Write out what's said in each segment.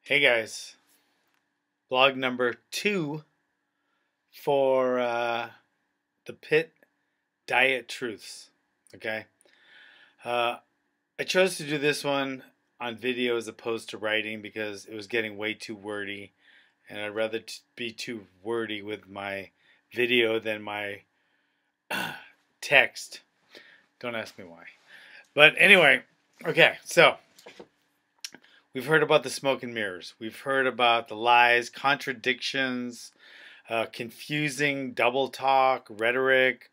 Hey guys, vlog number 2 for the Pit Diet Truths. Okay, I chose to do this one on video as opposed to writing because it was getting way too wordy, and I'd rather be too wordy with my video than my text. Don't ask me why. But anyway, okay, so we've heard about the smoke and mirrors. We've heard about the lies, contradictions, confusing double talk, rhetoric,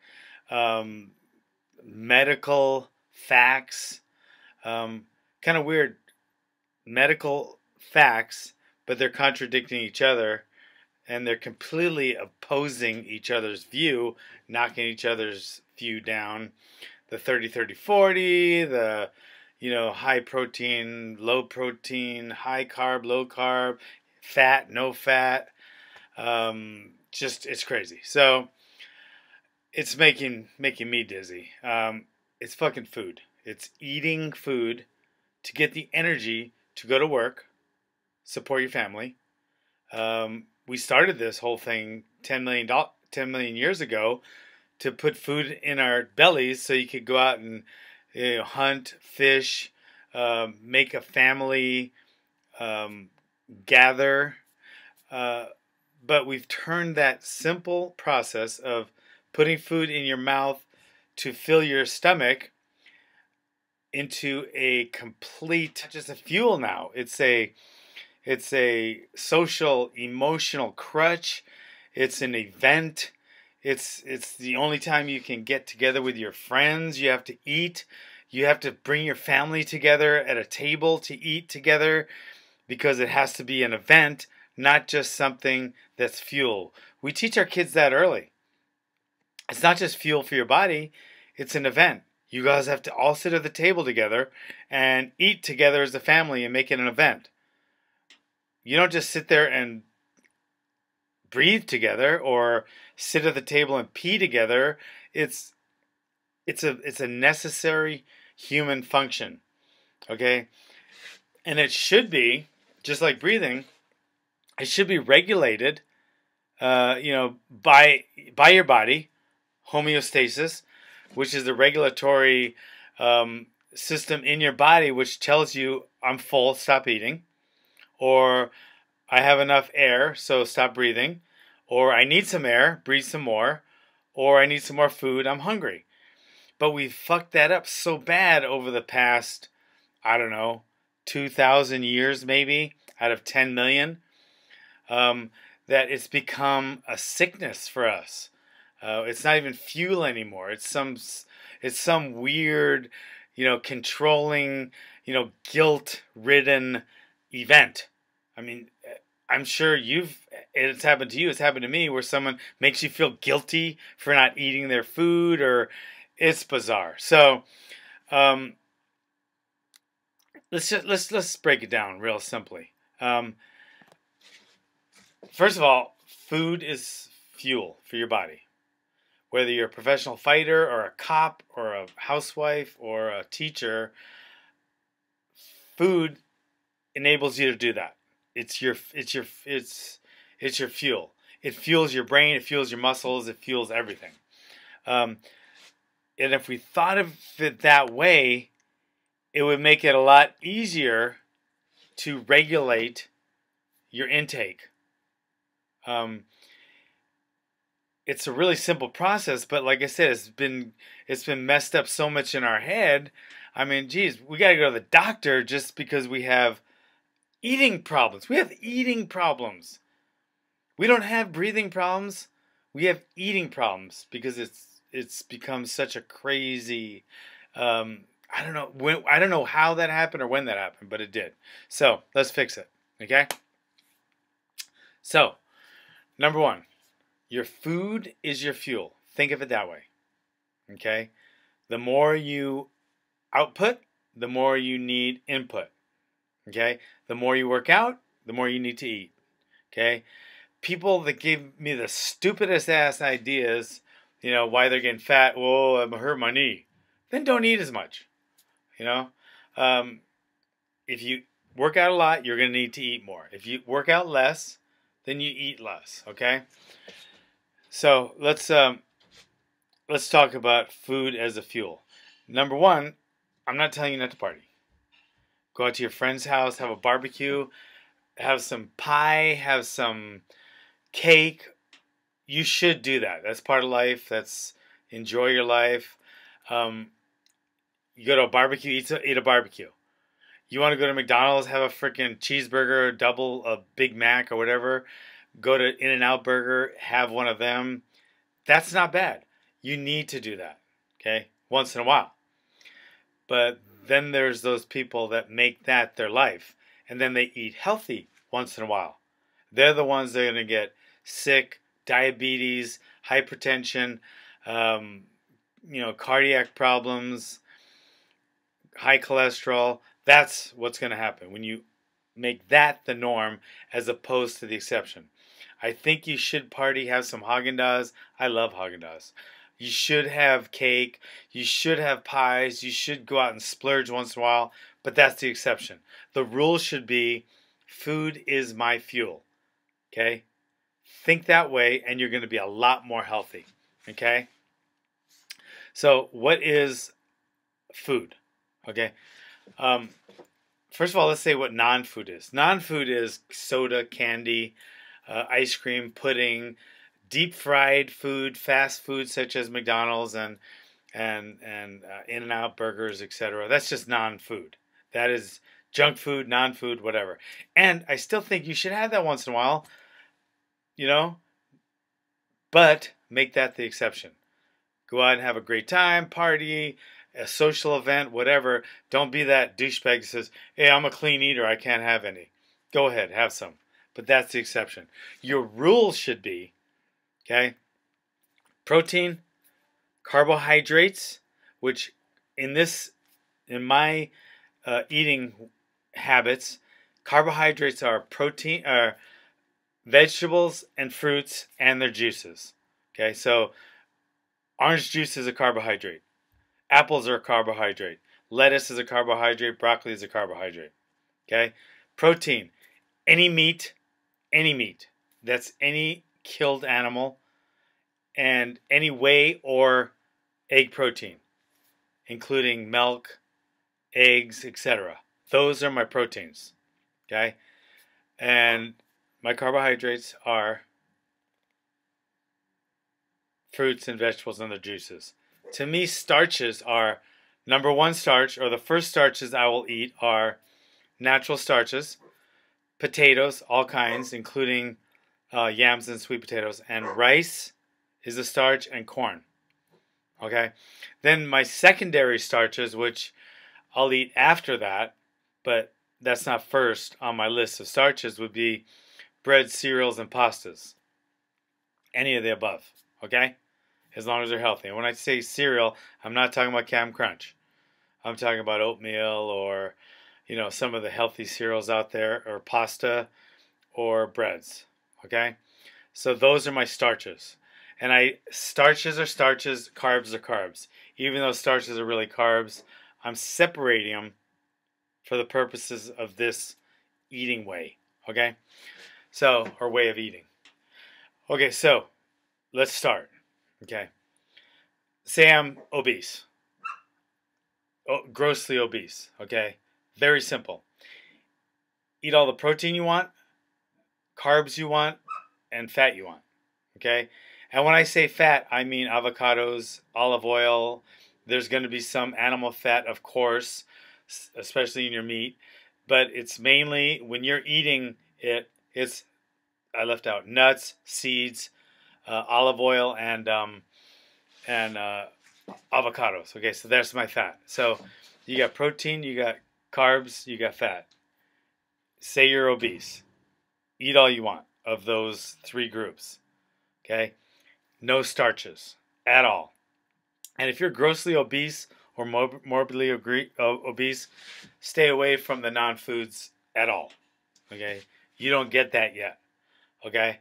medical facts, kind of weird medical facts, but they're contradicting each other and they're completely opposing each other's view, knocking each other's view down. The 30-30-40, the high protein, low protein, high carb, low carb, fat, no fat. Just it's crazy. So it's making me dizzy. It's fucking food. It's eating food to get the energy to go to work, support your family. We started this whole thing 10 million years ago to put food in our bellies so you could go out and hunt, fish, make a family, gather. But we've turned that simple process of putting food in your mouth to fill your stomach into a complete, just a fuel now. It's a social, emotional crutch. It's an event. It's the only time you can get together with your friends. You have to eat. You have to bring your family together at a table to eat together because it has to be an event, not just something that's fuel. We teach our kids that early. It's not just fuel for your body, it's an event. You guys have to all sit at the table together and eat together as a family and make it an event. You don't just sit there and breathe together or sit at the table and pee together. It's a necessary human function. Okay? And it should be, just like breathing, it should be regulated by your body, homeostasis, which is the regulatory system in your body which tells you I'm full, stop eating, or I have enough air, so stop breathing, or I need some air, breathe some more, or I need some more food, I'm hungry. But we fucked that up so bad over the past, 2,000 years maybe, out of 10 million, that it's become a sickness for us. It's not even fuel anymore. It's some weird, controlling, guilt-ridden event. I mean, I'm sure it's happened to you, it's happened to me, where someone makes you feel guilty for not eating their food, or it's bizarre. So, let's break it down real simply. First of all, food is fuel for your body. Whether you're a professional fighter or a cop or a housewife or a teacher, food enables you to do that. It's your fuel. It fuels your brain, it fuels your muscles, it fuels everything. And if we thought of it that way, it would make it a lot easier to regulate your intake. It's a really simple process, but like I said, it's been messed up so much in our head. I mean, geez, we got to go to the doctor just because we have eating problems. We have eating problems. We don't have breathing problems. We have eating problems because it's become such a crazy. I don't know how that happened or when that happened, but it did. So let's fix it. Okay. So, number one. Your food is your fuel. Think of it that way. Okay? The more you output, the more you need input. Okay? The more you work out, the more you need to eat. Okay? People that give me the stupidest ass ideas, why they're getting fat, I'm hurt my knee. Then don't eat as much. If you work out a lot, you're going to need to eat more. If you work out less, then you eat less. Okay. So let's talk about food as a fuel. Number one, I'm not telling you not to party. Go out to your friend's house, have a barbecue, have some pie, have some cake. You should do that. That's part of life. That's enjoy your life. You go to a barbecue, eat a barbecue. You want to go to McDonald's, have a freaking cheeseburger, double a Big Mac or whatever. Go to In-N-Out Burger, have one of them. That's not bad. You need to do that, okay, once in a while. But then there's those people that make that their life, and then they eat healthy once in a while. They're the ones that are going to get sick, diabetes, hypertension, cardiac problems, high cholesterol. That's what's going to happen when you make that the norm as opposed to the exception. I think you should party, have some Haagen-Dazs. I love Haagen-Dazs. You should have cake. You should have pies. You should go out and splurge once in a while. But that's the exception. The rule should be food is my fuel. Okay? Think that way and you're going to be a lot more healthy. Okay? So what is food? Okay? First of all, let's say what non-food is. Non-food is soda, candy, ice cream, pudding, deep fried food, fast food such as McDonald's and In-N-Out burgers, etc. That's just non-food. That is junk food, non-food, whatever. And I still think you should have that once in a while, but make that the exception. Go out and have a great time, party, a social event, whatever. Don't be that douchebag that says, hey, I'm a clean eater, I can't have any. Go ahead, have some. But that's the exception. Your rule should be, okay, protein, carbohydrates, which in my eating habits, carbohydrates are protein, vegetables and fruits and their juices. Okay, so orange juice is a carbohydrate. Apples are a carbohydrate. Lettuce is a carbohydrate. Broccoli is a carbohydrate. Okay, protein, any meat. That's any killed animal and any whey or egg protein, including milk, eggs, etc. Those are my proteins, okay? And my carbohydrates are fruits and vegetables and their juices. To me, starches are, number one starch, or the first starches I will eat are natural starches, potatoes, all kinds, including yams and sweet potatoes, and rice is a starch, and corn. Okay? Then my secondary starches, which I'll eat after that, but that's not first on my list of starches, would be bread, cereals, and pastas. Any of the above. Okay? As long as they're healthy. And when I say cereal, I'm not talking about Cap'n Crunch. I'm talking about oatmeal or, some of the healthy cereals out there, or pasta or breads. Okay? So those are my starches. And starches are starches, carbs are carbs. Even though starches are really carbs, I'm separating them for the purposes of this eating way. Okay? So, or way of eating. Okay, so let's start. Okay? Say I'm obese. Grossly obese. Okay? Very simple. Eat all the protein you want, carbs you want, and fat you want. Okay? And when I say fat, I mean avocados, olive oil. There's going to be some animal fat, of course, especially in your meat. But it's mainly, when you're eating it, I left out nuts, seeds, olive oil, and avocados. Okay, so that's my fat. So you got protein, you got carbs, you got fat. Say you're obese. Eat all you want of those three groups. Okay? No starches at all. And if you're grossly obese or morbidly obese, stay away from the non-foods at all. Okay? You don't get that yet. Okay?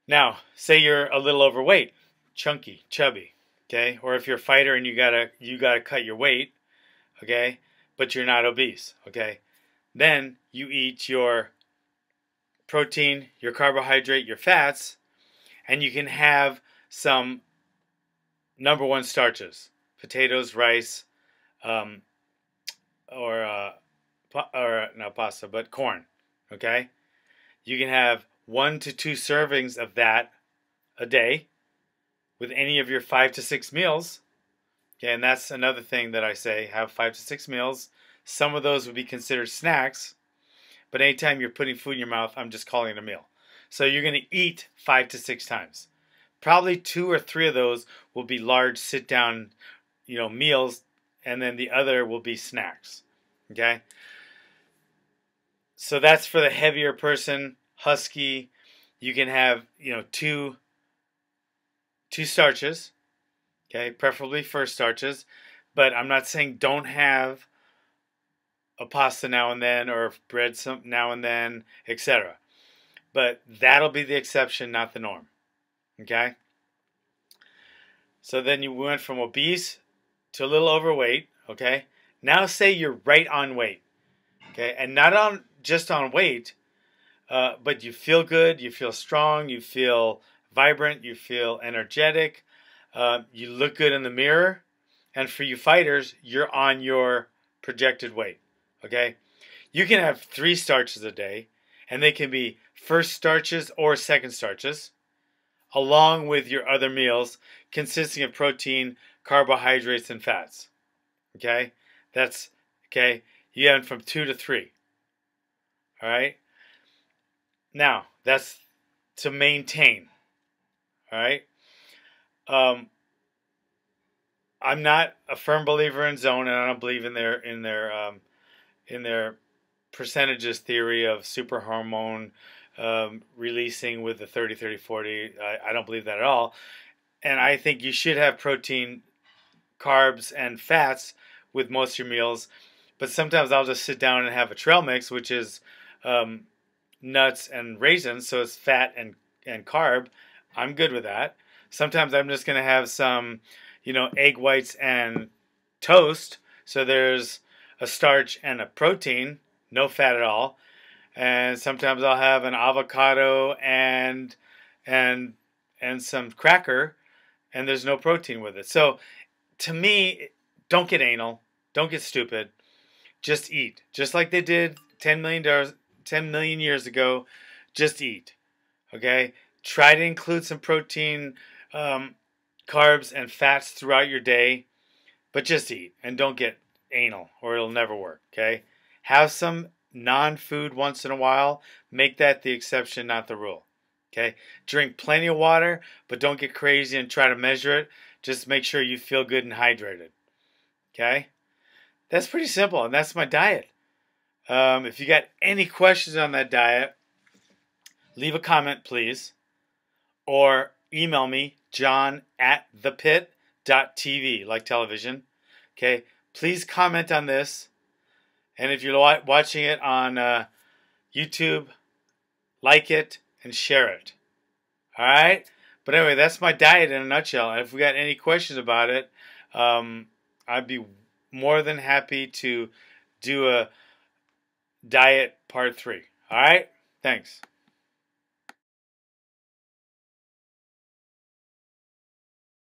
Now, say you're a little overweight, chunky, chubby. Okay? Or if you're a fighter and you gotta cut your weight, okay, but you're not obese, okay? Then you eat your protein, your carbohydrate, your fats, and you can have some number one starches: potatoes, rice, um, or not pasta, but corn. Okay, you can have 1 to 2 servings of that a day with any of your 5 to 6 meals. Okay, and that's another thing that I say: have 5 to 6 meals. Some of those would be considered snacks, but anytime you're putting food in your mouth, I'm just calling it a meal. So you're going to eat 5 to 6 times. Probably 2 or 3 of those will be large sit-down, meals, and then the other will be snacks. Okay? So that's for the heavier person, husky. You can have, two starches, okay? Preferably first starches, but I'm not saying don't have a pasta now and then or bread some now and then, etc. But that'll be the exception, not the norm. Okay? So then you went from obese to a little overweight, okay? Now say you're right on weight, okay? And not just on weight, but you feel good, you feel strong, you feel vibrant, you feel energetic, you look good in the mirror, and for you fighters, you're on your projected weight, okay? You can have 3 starches a day, and they can be first starches or second starches, along with your other meals consisting of protein, carbohydrates, and fats. Okay? That's, okay, you have from 2 to 3. All right? Now, that's to maintain. All right? I'm not a firm believer in zone, and I don't believe in their percentages theory of super hormone releasing with the 30-30-40. I don't believe that at all. And I think you should have protein, carbs, and fats with most of your meals. But sometimes I'll just sit down and have a trail mix, which is nuts and raisins, so it's fat and carb. I'm good with that. Sometimes I'm just going to have some, egg whites and toast. So there's a starch and a protein, no fat at all. And sometimes I'll have an avocado and some cracker, and there's no protein with it. So to me, don't get anal, don't get stupid. Just eat, just like they did 10 million years ago. Just eat. Okay. Try to include some protein, carbs, and fats throughout your day, but just eat and don't get anal, or it'll never work. Okay. Have some non-food once in a while. Make that the exception, not the rule. Okay? Drink plenty of water, but don't get crazy and try to measure it. Just make sure you feel good and hydrated. Okay? That's pretty simple, and that's my diet. If you got any questions on that diet, leave a comment, please. Or email me, john@thepit.tv, like television. Okay? Please comment on this. And if you're watching it on YouTube, like it and share it. All right? But anyway, that's my diet in a nutshell. And if we got any questions about it, I'd be more than happy to do a diet part 3. All right? Thanks.